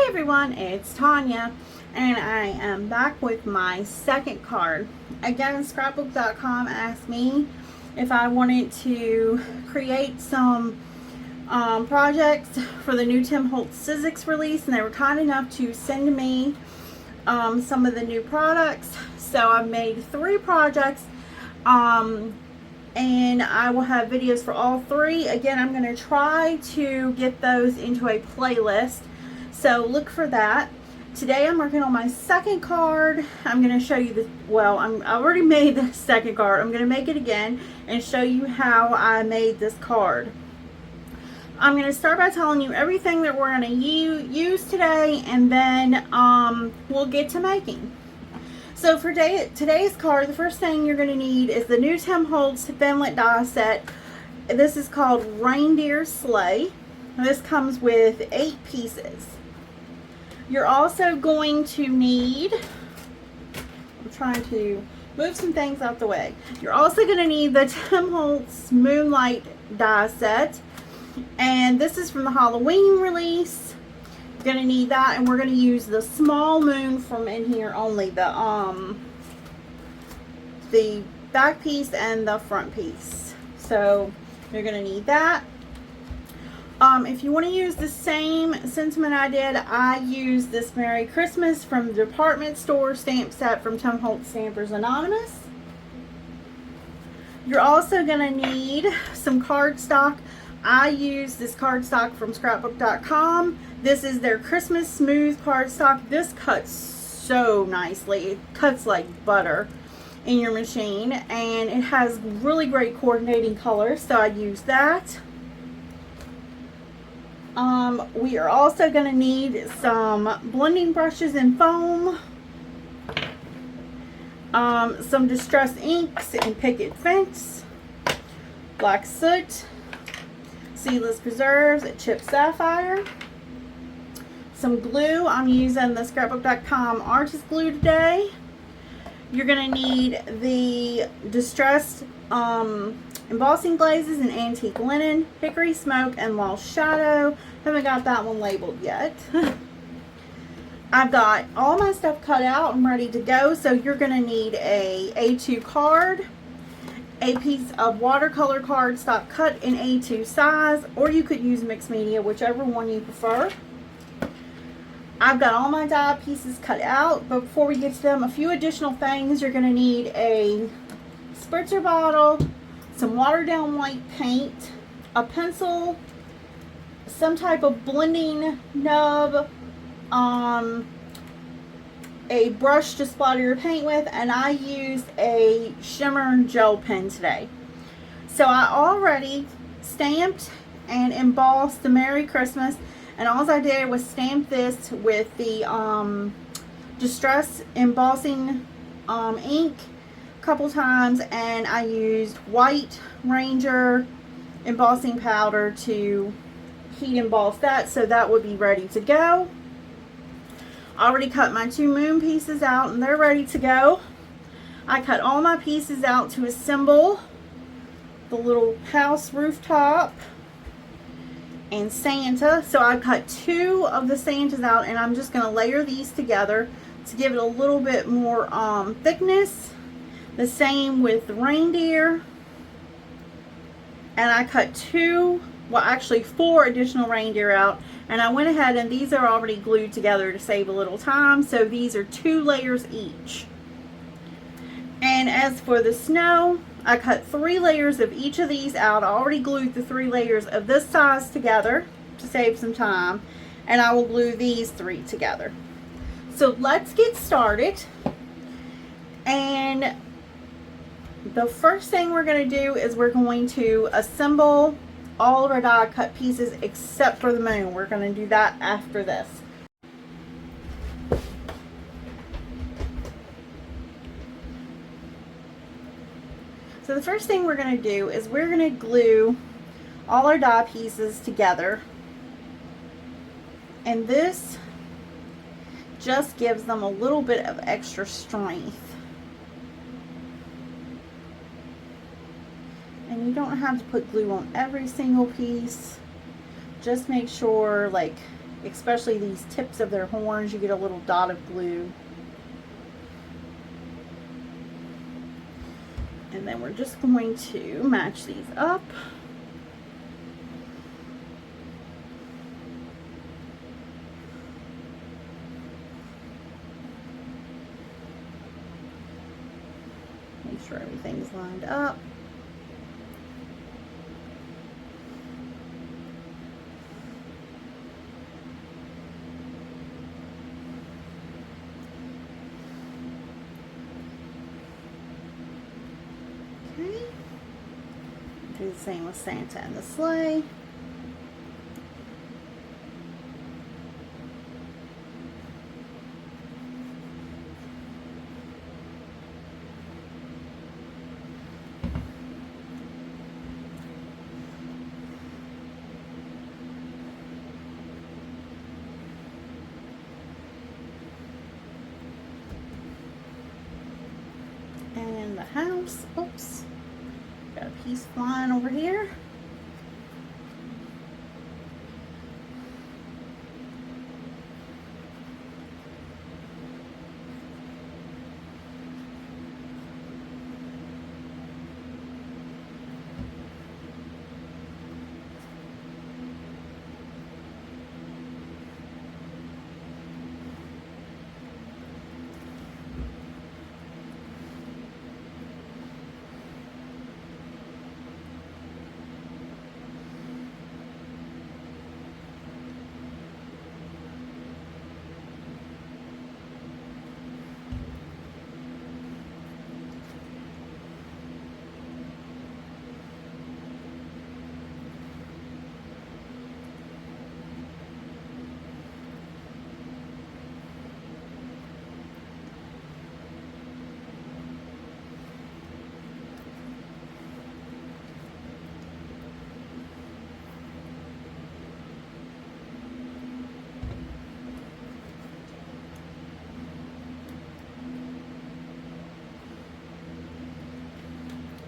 everyone, it's Tanya, and I am back with my second card. Again, scrapbook.com asked me if I wanted to create some projects for the new Tim Holtz Sizzix release, and they were kind enough to send me some of the new products. So I've made 3 projects, and I will have videos for all 3. Again, I'm going to try to get those into a playlist, so look for that. Today I'm working on my second card. I'm going to show you the, well, I already made the second card. I'm going to make it again and show you how I made this card. I'm going to start by telling you everything that we're going to use today, and then we'll get to making. So for today's card, the first thing you're going to need is the new Tim Holtz Finlet die set. This is called Reindeer Sleigh. This comes with 8 pieces. You're also going to need, I'm trying to move some things out the way. You're also going to need the Tim Holtz Moonlight die set. And this is from the Halloween release. You're going to need that, and we're going to use the small moon from in here only. The back piece and the front piece. So you're going to need that. If you want to use the same sentiment I did, I used this Merry Christmas from the department store stamp set from Tim Holtz Stampers Anonymous. You're also going to need some cardstock. I use this cardstock from scrapbook.com. This is their Christmas smooth cardstock. This cuts so nicely. It cuts like butter in your machine, and it has really great coordinating colors, so I use that. We are also going to need some blending brushes and foam, some distress inks and picket fence, black soot, seedless preserves, chipped sapphire, some glue. I'm using the scrapbook.com artist glue today. You're going to need the distressed embossing glazes in antique linen, hickory smoke, and lost shadow. Haven't got that one labeled yet. I've got all my stuff cut out and ready to go. So you're going to need a A2 card, a piece of watercolor cardstock cut in A2 size, or you could use mixed media, whichever one you prefer. I've got all my die pieces cut out, but before we get to them, a few additional things. You're going to need a spritzer bottle, some watered down white paint, a pencil, some type of blending nub, a brush to splatter your paint with, and I used a shimmer gel pen today. So I already stamped and embossed the Merry Christmas, and all I did was stamp this with the Distress embossing ink a couple times, and I used white Ranger embossing powder to heat emboss that, so that would be ready to go. I already cut my 2 moon pieces out, and they're ready to go. I cut all my pieces out to assemble the little house rooftop and Santa. So I cut 2 of the Santas out, and I'm just going to layer these together to give it a little bit more thickness. The same with the reindeer. And I cut 2, well actually 4 additional reindeer out, and I went ahead, and these are already glued together to save a little time, so these are 2 layers each. And as for the snow, I cut 3 layers of each of these out. I already glued the 3 layers of this size together to save some time, and I will glue these 3 together. So let's get started. And the first thing we're going to do is we're going to assemble all of our die cut pieces except for the moon. We're going to do that after this. So the first thing we're going to do is we're going to glue all our die pieces together, and this just gives them a little bit of extra strength. And you don't have to put glue on every single piece. Just make sure, like, especially these tips of their horns, you get a little dot of glue. And then we're just going to match these up. Make sure everything's lined up. Okay. Do the same with Santa and the sleigh. And the house, oops, got a piece flying over here.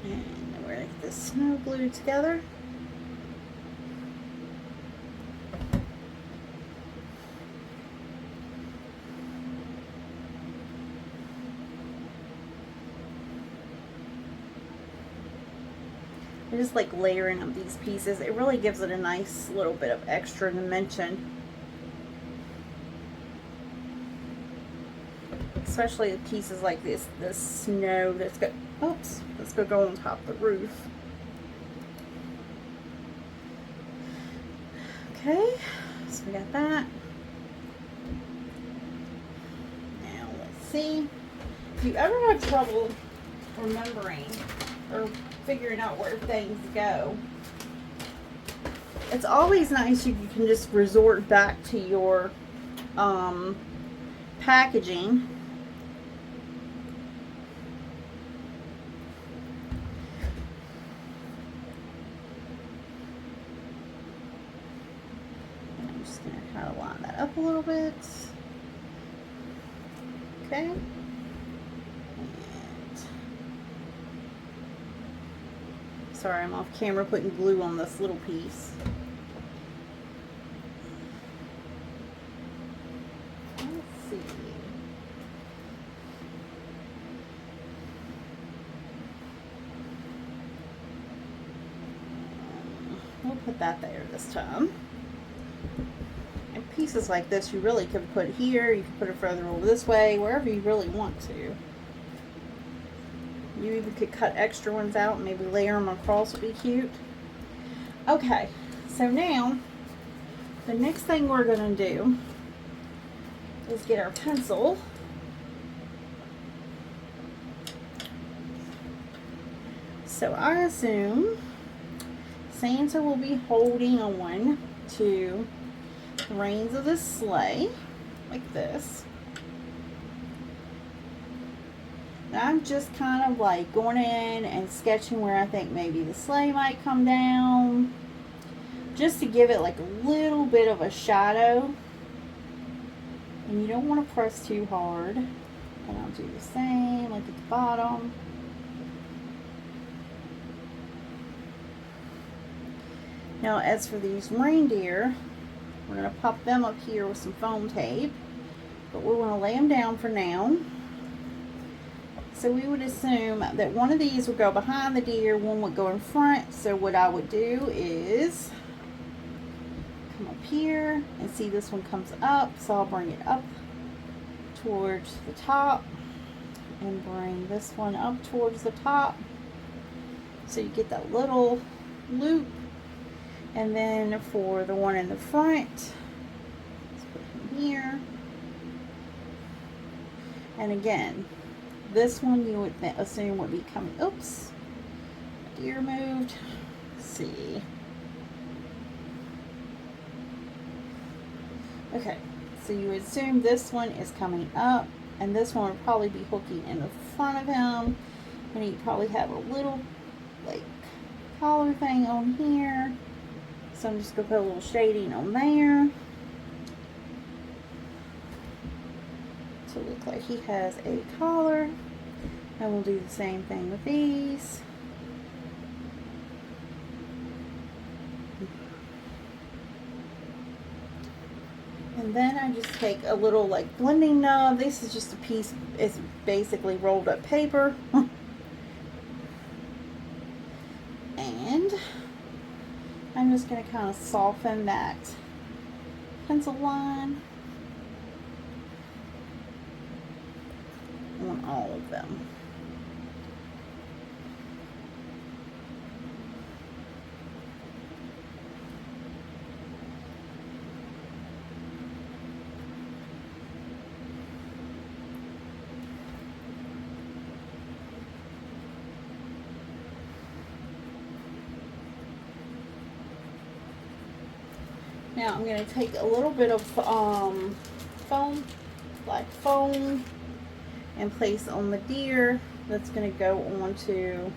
And we're going to get this snow glued together. I just like layering of these pieces. It really gives it a nice little bit of extra dimension. Especially the pieces like this snow that's got, oops, let's go on top of the roof. Okay, so we got that. Now let's see. If you ever have trouble remembering or figuring out where things go, it's always nice if you can just resort back to your packaging. And I'm just going to kind of line that up a little bit. Okay. Sorry, I'm off camera putting glue on this little piece. Let's see. We'll put that there this time. And pieces like this you really could put here, you can put it further over this way, wherever you really want to. You even could cut extra ones out and maybe layer them across, would be cute. Okay, so now the next thing we're going to do is get our pencil. So I assume Santa will be holding on to the reins of the sleigh like this. I'm just kind of like going in and sketching where I think maybe the sleigh might come down, just to give it like a little bit of a shadow. And you don't want to press too hard. And I'll do the same like at the bottom. Now as for these reindeer, We're going to pop them up here with some foam tape, but we're going to lay them down for now. So we would assume that one of these would go behind the deer, one would go in front. So what I would do is come up here and see this one comes up. So I'll bring it up towards the top and bring this one up towards the top. So you get that little loop. And then for the one in the front, let's put him here. And again, this one you would assume would be coming, oops, deer moved. Let's see. Okay, so you would assume this one is coming up, and this one would probably be hooking in the front of him. And he'd probably have a little, like, collar thing on here. So I'm just going to put a little shading on there to look like he has a collar. And we'll do the same thing with these. And then I just take a little like blending nub. This is just a piece, it's basically rolled up paper. And I'm just going to kind of soften that pencil line on all of them. Now I'm going to take a little bit of foam, black foam, and place on the deer. That's going to go onto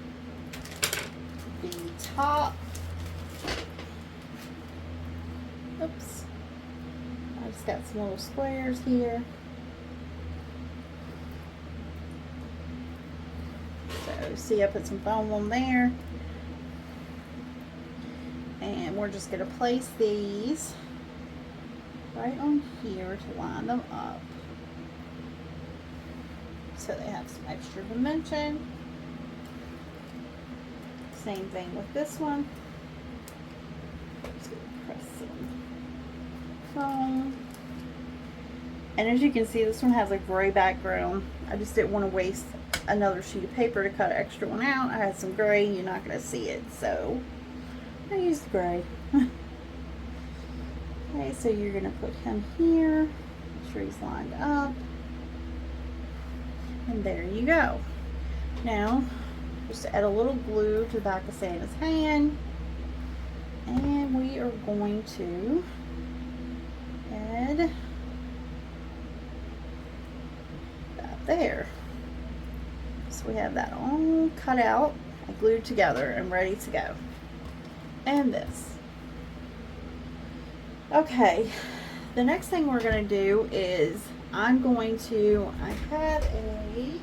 the top. Oops. I just got some little squares here. So see, I put some foam on there. And we're just going to place these right on here to line them up so they have some extra dimension. Same thing with this one. Just going to press some foam. And as you can see, this one has a gray background. I just didn't want to waste another sheet of paper to cut an extra one out. I had some gray, you're not going to see it, so I used gray. Okay, so you're going to put him here. Make sure he's lined up. And there you go. Now, just add a little glue to the back of Santa's hand. And we are going to add that there. So we have that all cut out, glued together, and ready to go. And this. Okay, the next thing we're going to do is I had a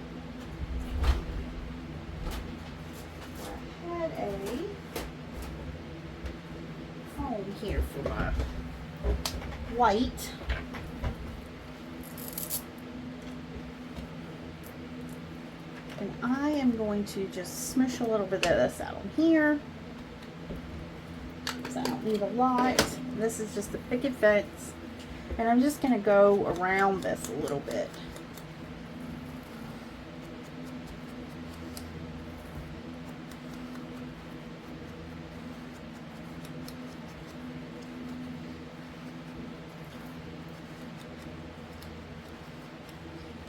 foam here for my white. And I am going to just smush a little bit of this out on here. I don't need a lot. This is just a picket fence, and I'm just going to go around this a little bit.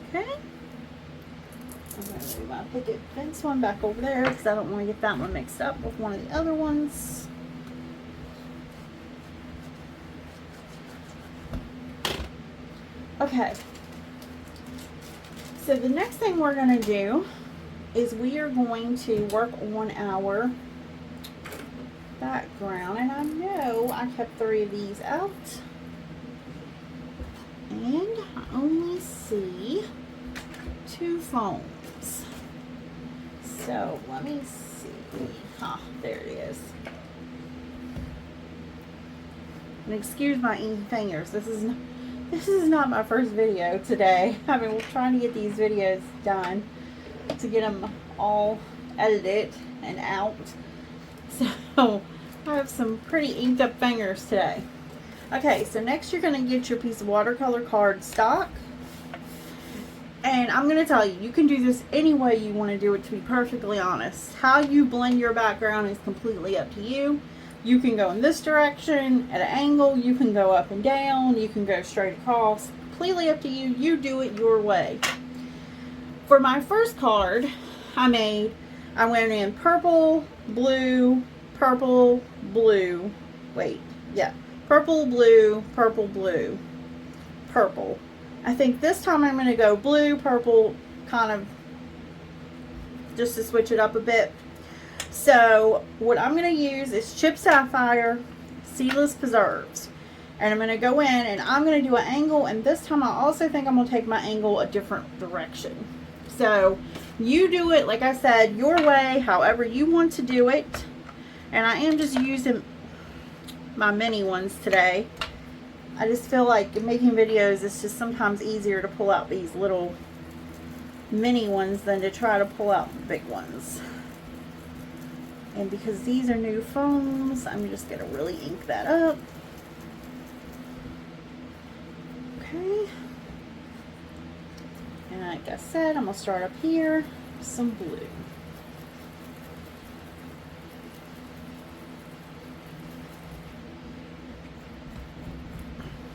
Okay. I'm going to move my picket fence one back over there because I don't want to get that one mixed up with one of the other ones. Okay, so the next thing we're going to do is we are going to work on our background, and I know I kept 3 of these out, and I only see 2 foams. So let me see. Ah, there it is. And excuse my inky fingers. This is not my first video today. I've been trying to get these videos done to get them all edited and out. So I have some pretty inked up fingers today. Okay, so next you're going to get your piece of watercolor card stock. And I'm going to tell you, you can do this any way you want to do it, to be perfectly honest. How you blend your background is completely up to you. You can go in this direction at an angle, you can go up and down, you can go straight across. Completely up to you. You do it your way. For my first card, I went in purple, blue, purple, blue. Wait, yeah. Purple, blue, purple, blue, purple. I think this time I'm going to go blue, purple, kind of just to switch it up a bit. So what I'm going to use is Chipped Sapphire, Seedless Preserves. And I'm going to go in and I'm going to do an angle. And this time I also think I'm going to take my angle a different direction. So you do it, like I said, your way, however you want to do it. And I am just using my mini ones today. I just feel like making videos is just sometimes easier to pull out these little mini ones than to try to pull out the big ones. And because these are new foams, I'm just going to really ink that up. Okay. And like I said, I'm going to start up here with some blue.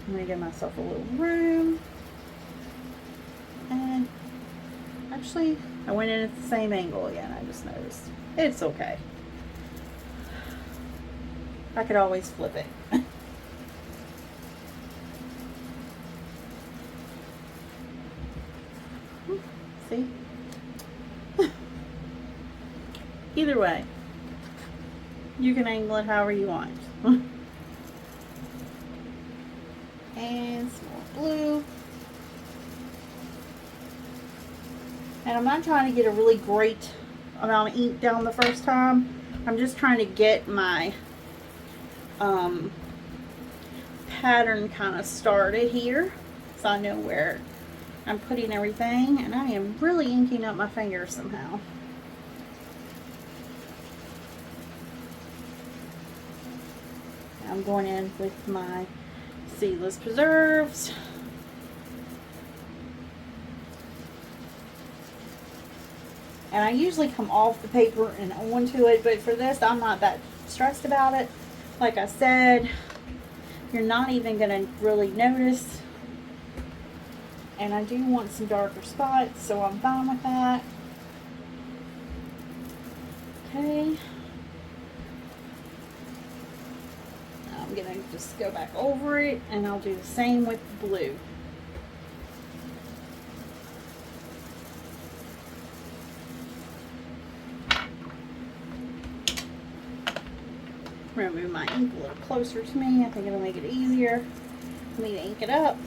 I'm going to give myself a little room. And actually, I went in at the same angle again, I just noticed. It's okay. I could always flip it. See? Either way, you can angle it however you want. And some more blue. And I'm not trying to get a really great amount of ink down the first time. I'm just trying to get my pattern kind of started here, so I know where I'm putting everything. And I am really inking up my fingers somehow. I'm going in with my Seedless Preserves. And I usually come off the paper and onto it, but for this I'm not that stressed about it. Like I said, you're not even going to really notice. And I do want some darker spots, so I'm fine with that. Okay. I'm going to just go back over it, and I'll do the same with blue. I'm going to move my ink a little closer to me. I think it'll make it easier for me to ink it up.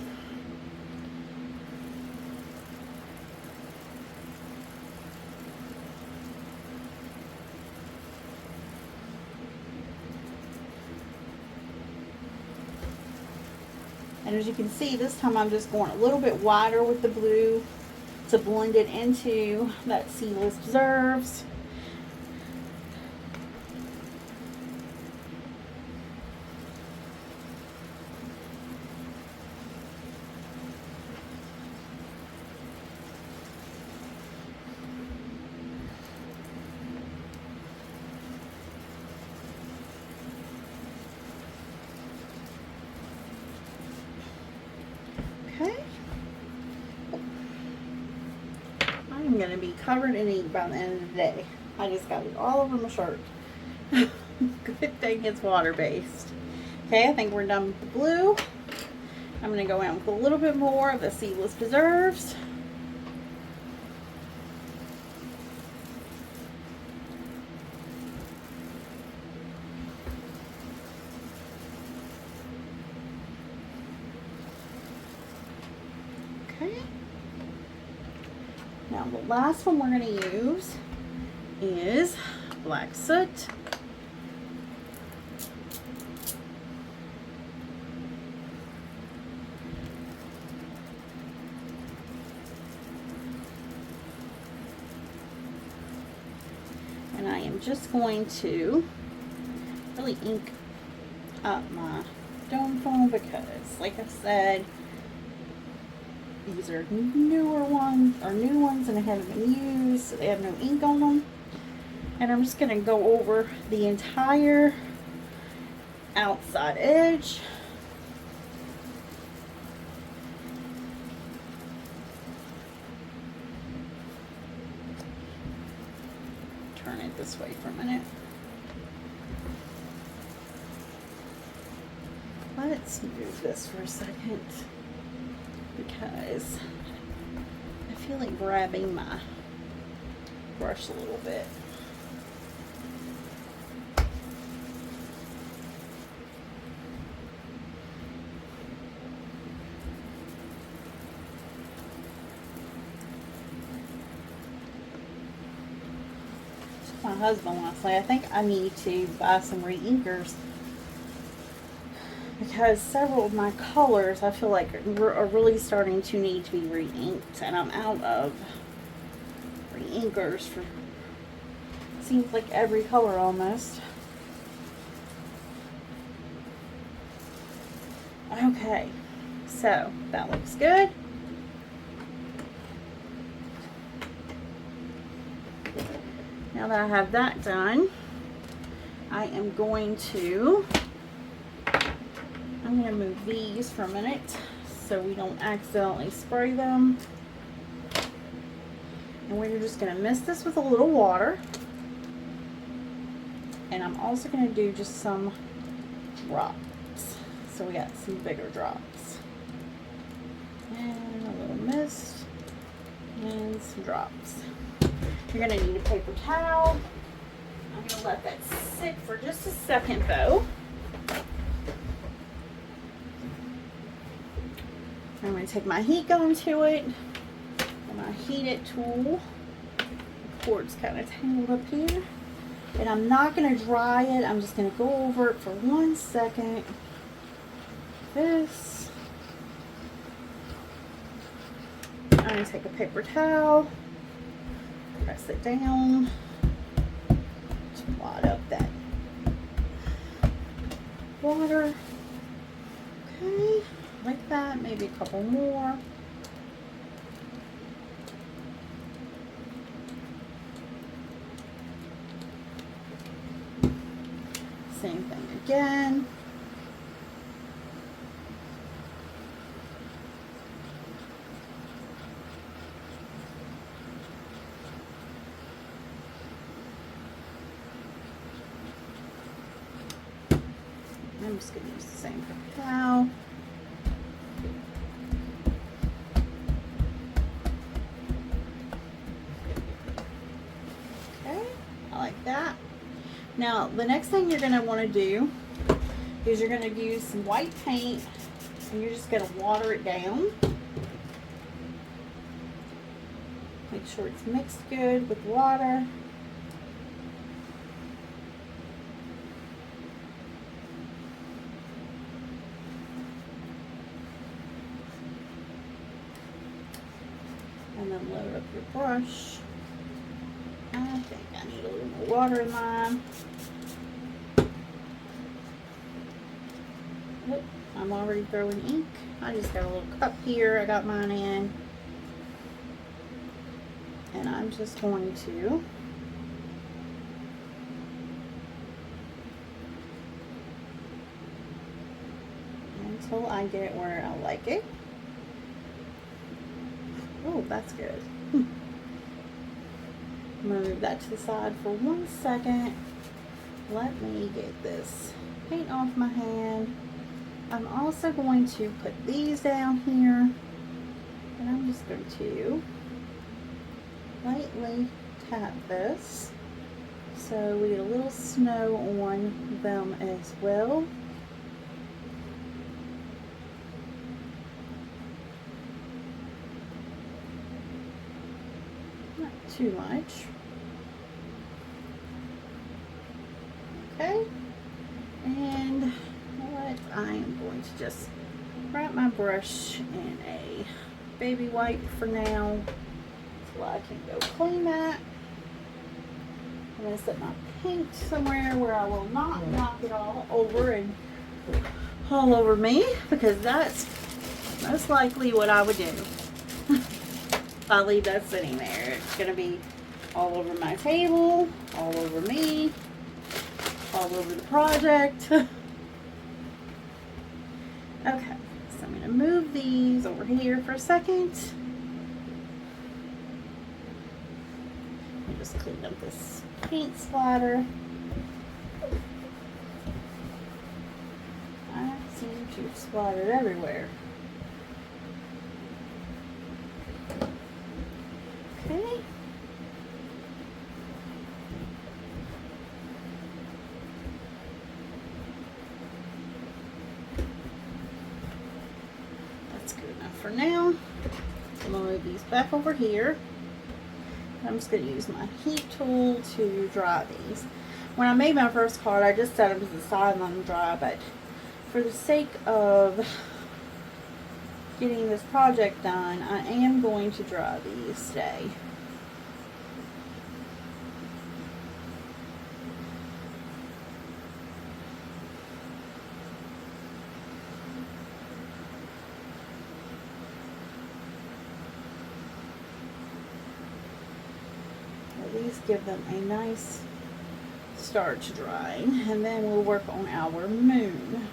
And as you can see, this time I'm just going a little bit wider with the blue to blend it into that Seedless Preserves. Okay. I'm going to be covered in ink by the end of the day. I just got it all over my shirt. Good thing it's water-based. Okay, I think we're done with the blue. I'm going to go in with a little bit more of the Seedless Preserves. Okay. Now the last one we're going to use is Black Soot. I'm just going to really ink up my dome foam because, like I said, these are newer ones, or new ones, and they haven't been used, so they have no ink on them. And I'm just going to go over the entire outside edge. Turn it this way for a minute. Let's move this for a second because I feel like grabbing my brush a little bit. My husband last night, I think I need to buy some re-inkers because several of my colors I feel like are really starting to need to be re-inked, and I'm out of re-inkers for seems like every color almost. Okay, so that looks good. Now that I have that done, I'm going to move these for a minute so we don't accidentally spray them. And we're just going to mist this with a little water. And I'm also going to do just some drops. So we got some bigger drops. And a little mist and some drops. You're going to need a paper towel. I'm going to let that sit for just a second though. I'm going to take my heat gun to it. And my heat it tool. The cord's kind of tangled up here. And I'm not going to dry it. I'm just going to go over it for 1 second. This. I'm going to take a paper towel. Press it down. Just wad up that water. Okay, like that. Maybe a couple more. Same thing again. I'm just going to use the same paper towel. Okay, I like that. Now, the next thing you're going to want to do is you're going to use some white paint and you're just going to water it down. Make sure it's mixed good with water. And then load up your brush. I think I need a little more water in mine. Oop, I'm already throwing ink. I just got a little cup here I got mine in. And I'm just going to until I get it where I like it. Oh, that's good. I'm going to move that to the side for 1 second. Let me get this paint off my hand. I'm also going to put these down here. And I'm just going to lightly tap this so we get a little snow on them as well. Not too much. Okay, and what I am going to just wrap my brush in a baby wipe for now so I can go clean that. I'm going to set my paint somewhere where I will not knock it all over and all over me, because that's most likely what I would do. If I leave that sitting there, it's going to be all over my table, all over me, all over the project. Okay, so I'm going to move these over here for a second. Just clean up this paint splatter. I seem to have splattered everywhere. Okay. That's good enough for now. I'm going to move these back over here. I'm just going to use my heat tool to dry these. When I made my first card, I just set them to the side and let them dry, but for the sake of getting this project done, I am going to dry these today. These give them a nice start to drying, and then we'll work on our moon.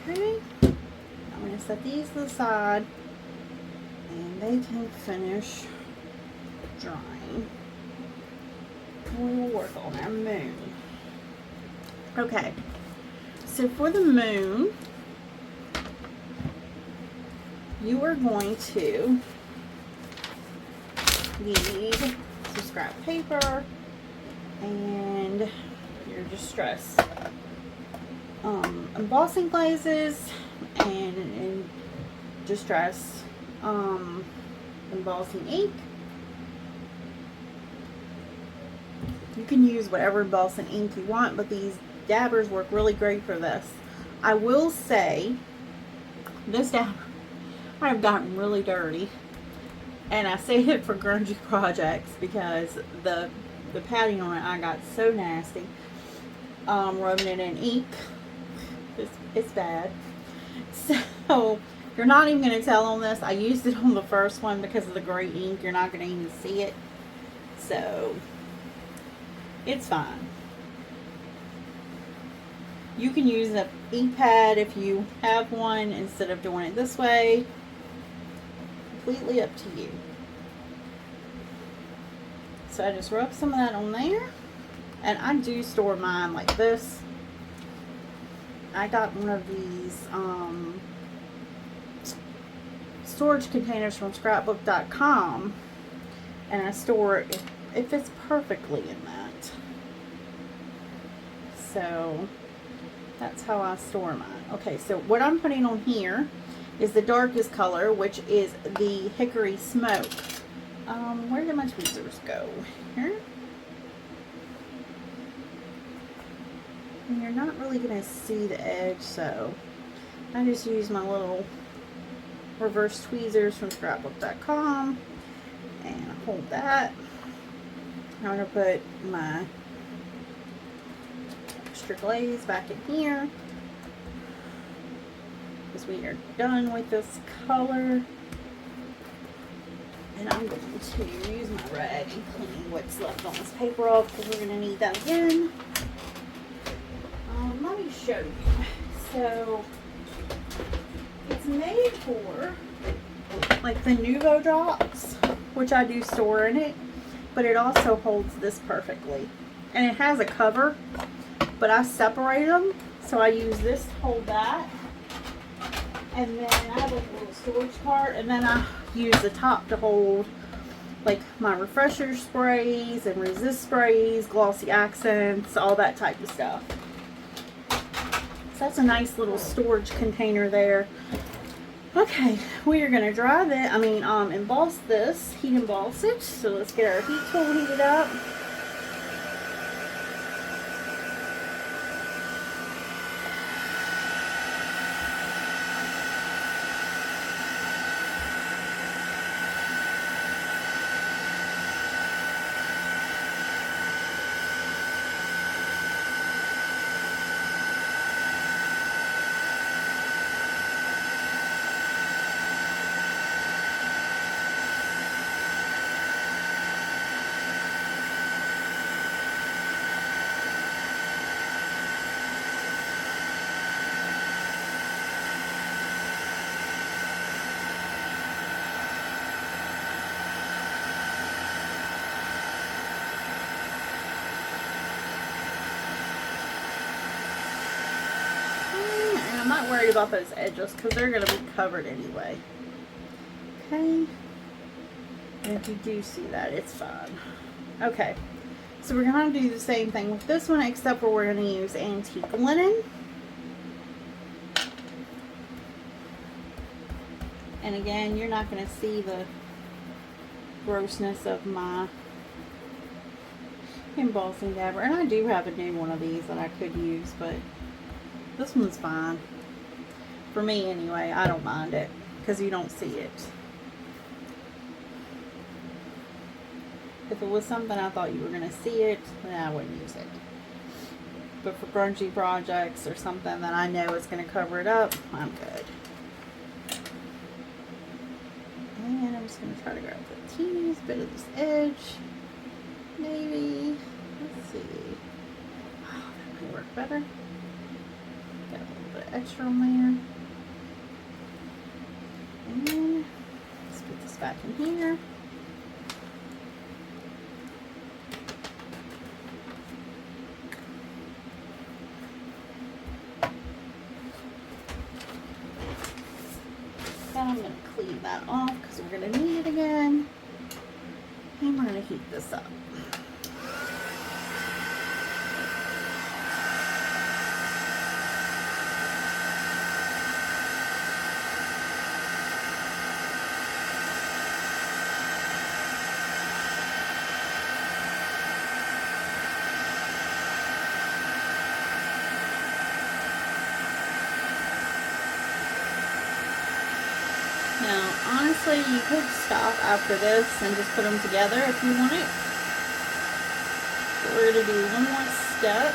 Okay. Set these to the side and they can finish drying. We will work on our moon. Okay, so for the moon, you are going to need some scrap paper and your distress embossing glazes and distress embossing ink. You can use whatever embossing ink you want, but these dabbers work really great for this. I will say this dabber I have gotten really dirty, and I save it for grungy projects because the padding on it I got so nasty. Rubbing it in ink, it's bad. So you're not even going to tell on this. I used it on the first one because of the gray ink. You're not going to even see it. So it's fine. You can use an ink pad if you have one instead of doing it this way. Completely up to you. So I just rub some of that on there. And I do store mine like this. I got one of these storage containers from scrapbook.com, and I store it. It fits perfectly in that. So that's how I store mine. Okay, so what I'm putting on here is the darkest color, which is the hickory smoke. Where did my tweezers go? Here. And you're not really going to see the edge, so I just use my little reverse tweezers from scrapbook.com and hold that. I'm going to put my extra glaze back in here because we are done with this color. And I'm going to use my rag and clean what's left on this paper off because we're going to need that again. Let me show you. So it's made for like the Nuvo drops, which I do store in it, but it also holds this perfectly. And it has a cover, but I separate them, so I use this to hold that. And then I have like a little storage cart, and then I use the top to hold like my refresher sprays and resist sprays, glossy accents, all that type of stuff. So that's a nice little storage container there. Okay, we are gonna dry that, emboss this, heat emboss it. So let's get our heat tool heated up. I'm not worried about those edges because they're going to be covered anyway. Okay. And if you do see that, it's fine. Okay. So we're going to do the same thing with this one, except for we're going to use antique linen. And again, you're not going to see the grossness of my embossing dabber. And I do have a new one of these that I could use, but this one's fine. For me anyway, I don't mind it because you don't see it. If it was something I thought you were going to see it, then I wouldn't use it. But for grungy projects or something that I know is going to cover it up, I'm good. And I'm just going to try to grab the teeniest bit of this edge. Maybe. Let's see. Oh, that might work better. Got a little bit extra on there. And let's put this back in here. Then I'm going to clean that off because we're going to need it again. And we're going to heat this up. Now, honestly, you could stop after this and just put them together if you want it. But we're going to do one more step.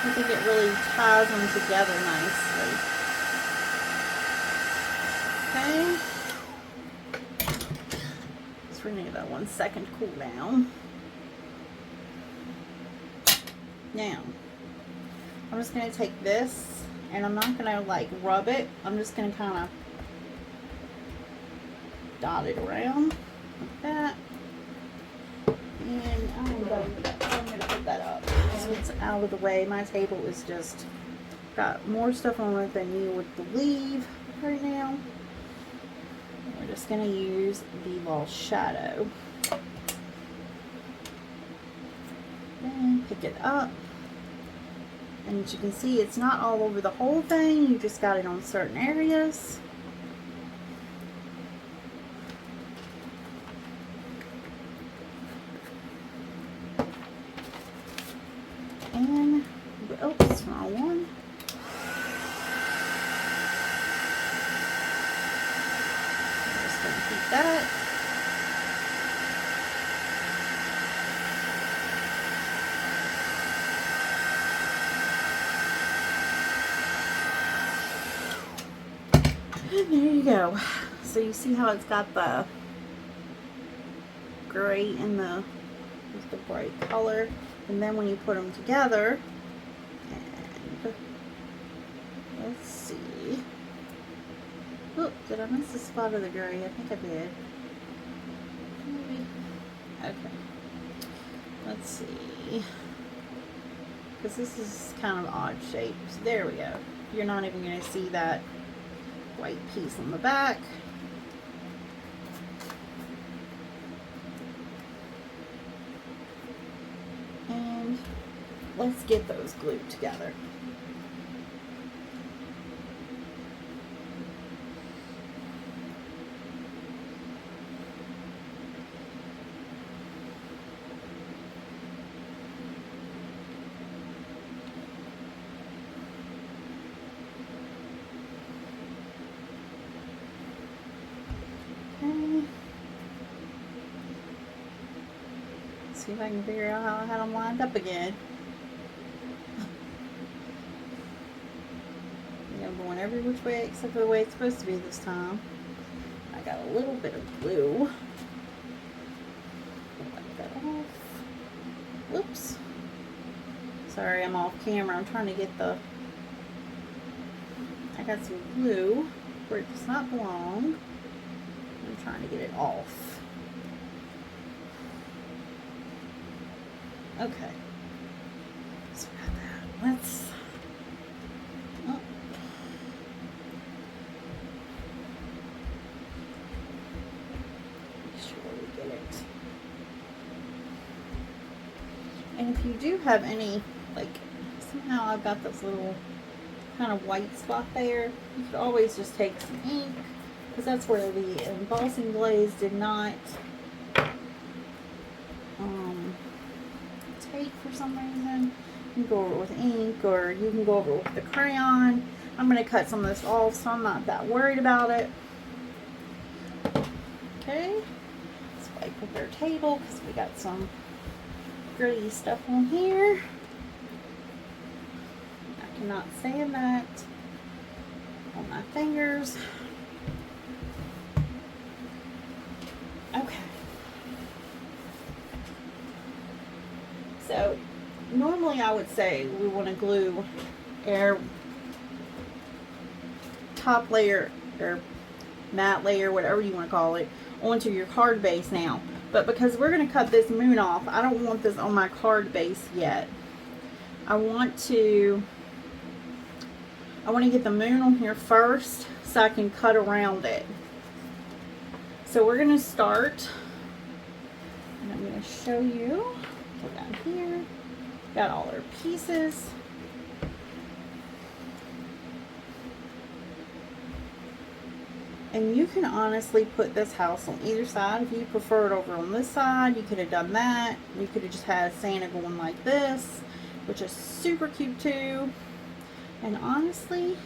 I think it really ties them together nicely. Okay. Just renege that 1 second to cool down. Now, I'm just going to take this and I'm not going to like rub it. I'm just going to kind of dot it around like that. And I'm going to put that up so it's out of the way. My table is just got more stuff on it than you would believe right now. We're just going to use the little shadow. Then pick it up. And as you can see, it's not all over the whole thing. You just got it on certain areas. And, oops, wrong one. I'm just going to keep that. And there you go. So you see how it's got the gray and the bright color. And then when you put them together, and let's see. Oh, did I miss a spot of the gray? I think I did. Maybe. Okay. Let's see. Because this is kind of odd shape. So there we go. You're not even going to see that white piece on the back. And let's get those glued together. See if I can figure out how I had them lined up again. I'm going every which way except for the way it's supposed to be this time. I got a little bit of glue. Wipe that off. Whoops. Sorry, I'm off camera. I'm trying to get the... I got some glue where it does not belong. I'm trying to get it off. Okay. So we got that. Let's... Oh. Make sure we get it. And if you do have any, like, somehow I've got this little kind of white spot there, you could always just take some ink, because that's where the embossing glaze did not take for some reason. You can go over it with ink, or you can go over it with the crayon. I'm going to cut some of this off, so I'm not that worried about it. Okay, let's wipe with our table, because we got some gritty stuff on here. I cannot stand that on my fingers. Okay. So normally I would say we want to glue our top layer or matte layer, whatever you want to call it, onto your card base now. But because we're going to cut this moon off, I don't want this on my card base yet. I want to get the moon on here first so I can cut around it. So we're going to start, and I'm going to show you. Go down here. Got all our pieces. And you can honestly put this house on either side. If you prefer it over on this side, you could have done that. You could have just had Santa going like this, which is super cute too. And honestly,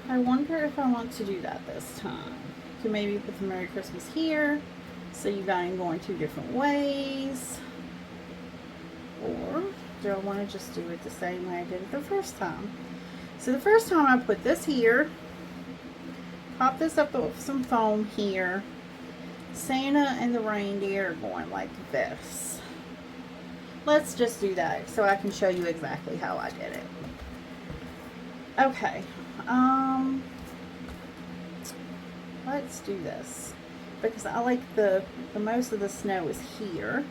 I wonder if I want to do that this time. You can maybe put the Merry Christmas here, so you got him going two different ways. Or do I want to just do it the same way I did it the first time? So the first time I put this here, pop this up with some foam here. Santa and the reindeer are going like this. Let's just do that so I can show you exactly how I did it. Okay, let's do this because I like the most of the snow is here.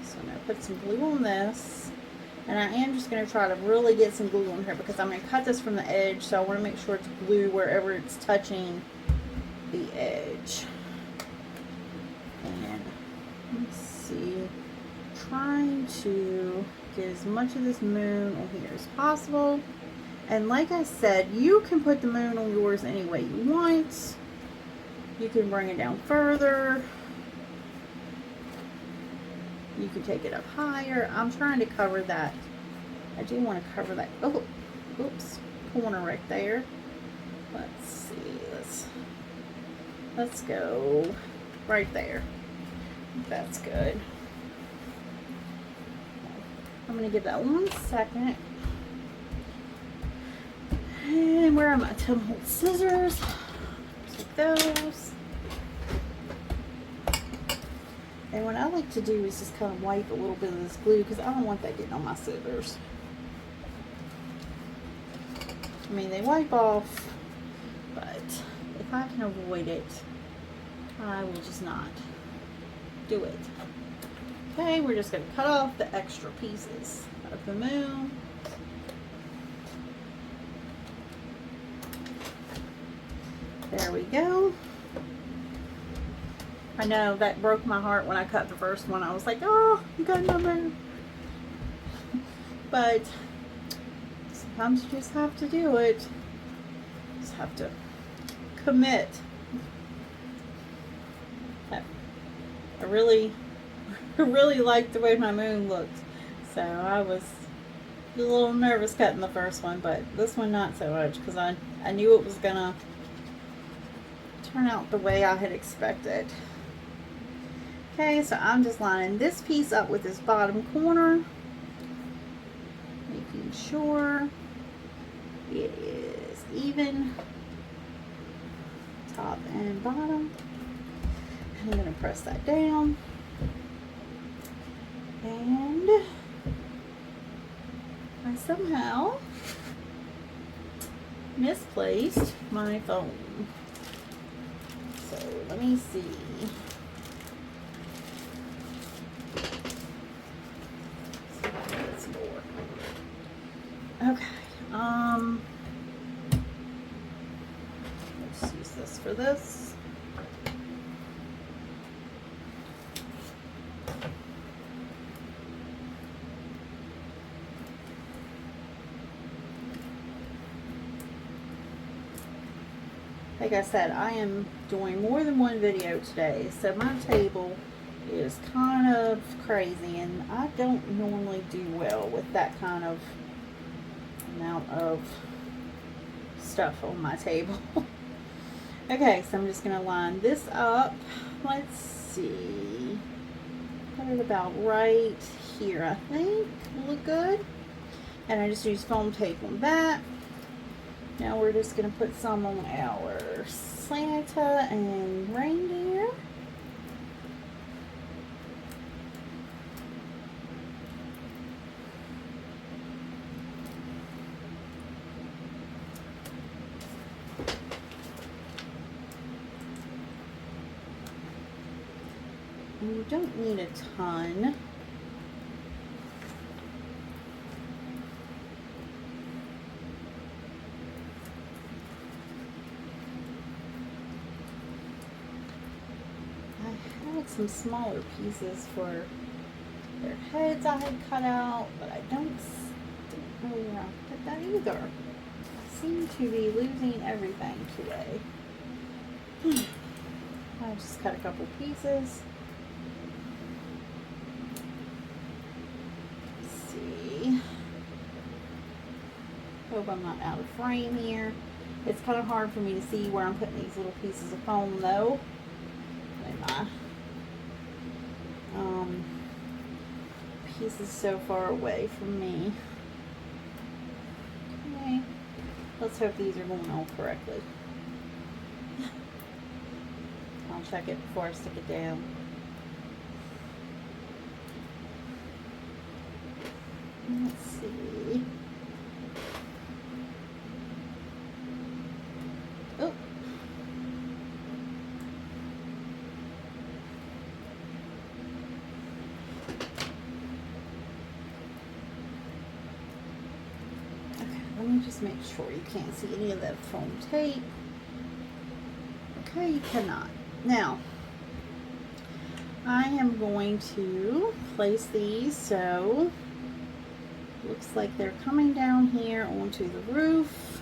So I'm going to put some glue on this, and I am just going to try to really get some glue on here because I'm going to cut this from the edge, so I want to make sure it's glue wherever it's touching the edge. And let's see, trying to get as much of this moon on here as possible. And like I said, you can put the moon on yours any way you want. You can bring it down further. You can take it up higher. I'm trying to cover that. I do want to cover that. Oh, oops, corner right there. Let's see. Let's go right there. That's good. I'm going to give that 1 second. And where are my Tim Holtz scissors? Take those. And what I like to do is just kind of wipe a little bit of this glue because I don't want that getting on my scissors. I mean, they wipe off, but if I can avoid it, I will just not do it. Okay, we're just going to cut off the extra pieces of the moon. There we go. I know that broke my heart when I cut the first one. I was like, oh, you got no moon. But sometimes you just have to do it. Just have to commit. I really liked the way my moon looked. So I was a little nervous cutting the first one, but this one not so much because I knew it was gonna turn out the way I had expected. Okay, so I'm just lining this piece up with this bottom corner, making sure it is even, top and bottom. I'm going to press that down, and I somehow misplaced my phone. So let me see. Okay, let's use this for this. Like I said, I am doing more than one video today, so my table is kind of crazy, and I don't normally do well with that kind of amount of stuff on my table. Okay, so I'm just going to line this up. Let's see. Put it about right here, I think. Will look good. And I just use foam tape on that. Now we're just going to put some on our Santa and reindeer. And you don't need a ton. I had some smaller pieces for their heads I had cut out, but I don't know where I put that either. I seem to be losing everything today. I just cut a couple pieces. Let's see. Hope I'm not out of frame here. It's kind of hard for me to see where I'm putting these little pieces of foam though. My piece is so far away from me. Okay, let's hope these are going all correctly. I'll check it before I stick it down. Let's see. Oh. Let me just make sure you can't see any of that foam tape. Okay, you cannot. Now, I am going to place these so looks like they're coming down here onto the roof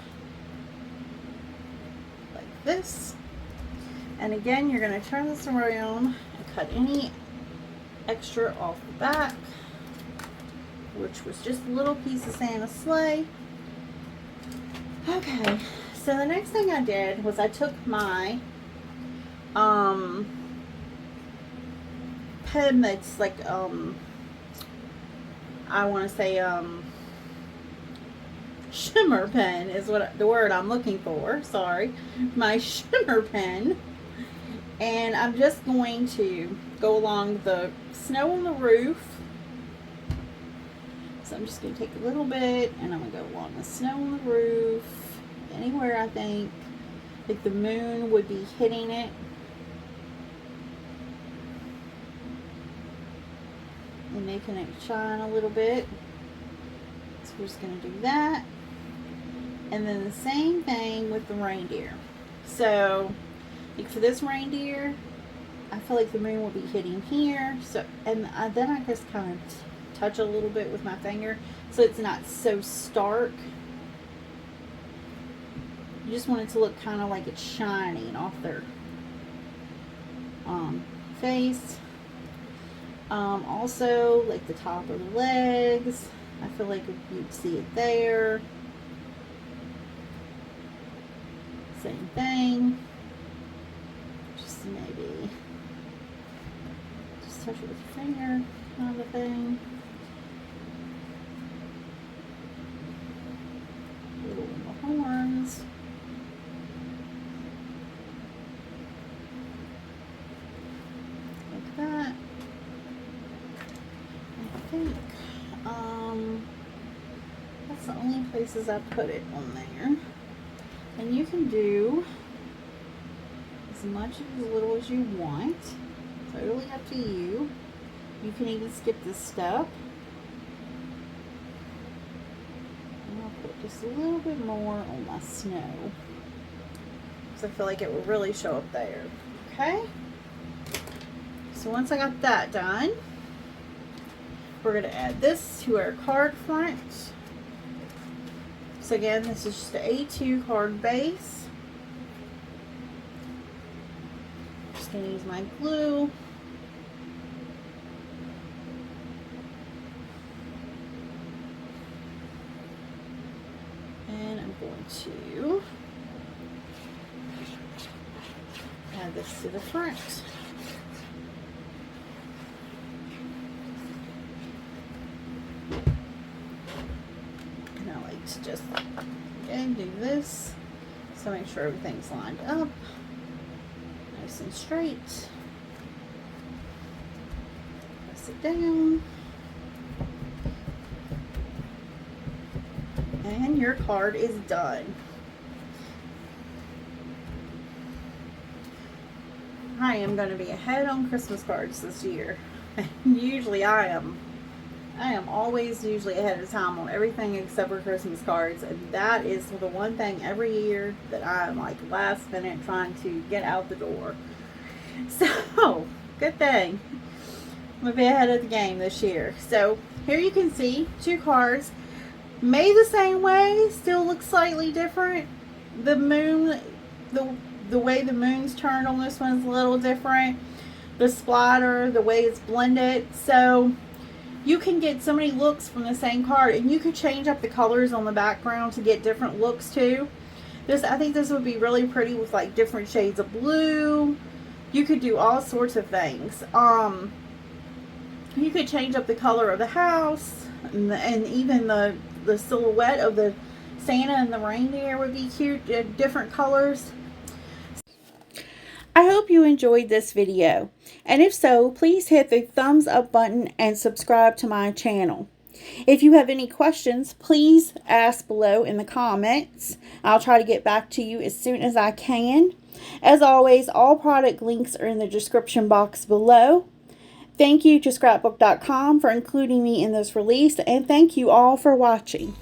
like this. And again, you're going to turn this around and cut any extra off the back, which was just a little piece of Santa's sleigh. Okay, so the next thing I did was I took my pen that's like I want to say shimmer pen is what the word I'm looking for. Sorry, my shimmer pen, and I'm just going to go along the snow on the roof. So I'm just going to take a little bit and I'm going to go along the snow on the roof, anywhere I think like the moon would be hitting it. And making it shine a little bit. So we're just going to do that. And then the same thing with the reindeer. So like for this reindeer, I feel like the moon will be hitting here. So and then I just kind of touch a little bit with my finger so it's not so stark. You just want it to look kind of like it's shining off their face. Also like the top of the legs, I feel like you'd see it there. Same thing. Just maybe touch it with your finger, kind of thing. Little horns. Like that. I think that's the only places I put it on there. And you can do as much as little as you want. Totally up to you. You can even skip this step. And I'll put just a little bit more on my snow, because I feel like it will really show up there. Okay? So once I got that done, we're going to add this to our card front. So again, this is just an A2 card base. Just going to use my glue. And I'm going to add this to the front. To just again do this, so make sure everything's lined up nice and straight. Press it down, and your card is done. I am going to be ahead on Christmas cards this year. Usually I am always usually ahead of time on everything except for Christmas cards, and that is the one thing every year that I'm like last minute trying to get out the door. So, good thing I'm going to be ahead of the game this year. So, here you can see 2 cards made the same way, still look slightly different. The moon, the way the moon's turned on this one's a little different. The splatter, the way it's blended. So, you can get so many looks from the same card, and you could change up the colors on the background to get different looks too. I think this would be really pretty with like different shades of blue. You could do all sorts of things. You could change up the color of the house, and even the silhouette of the Santa and the reindeer would be cute, different colors. I hope you enjoyed this video, and if so, please hit the thumbs up button and subscribe to my channel. If you have any questions, please ask below in the comments. I'll try to get back to you as soon as I can. As always, all product links are in the description box below. Thank you to scrapbook.com for including me in this release, and thank you all for watching.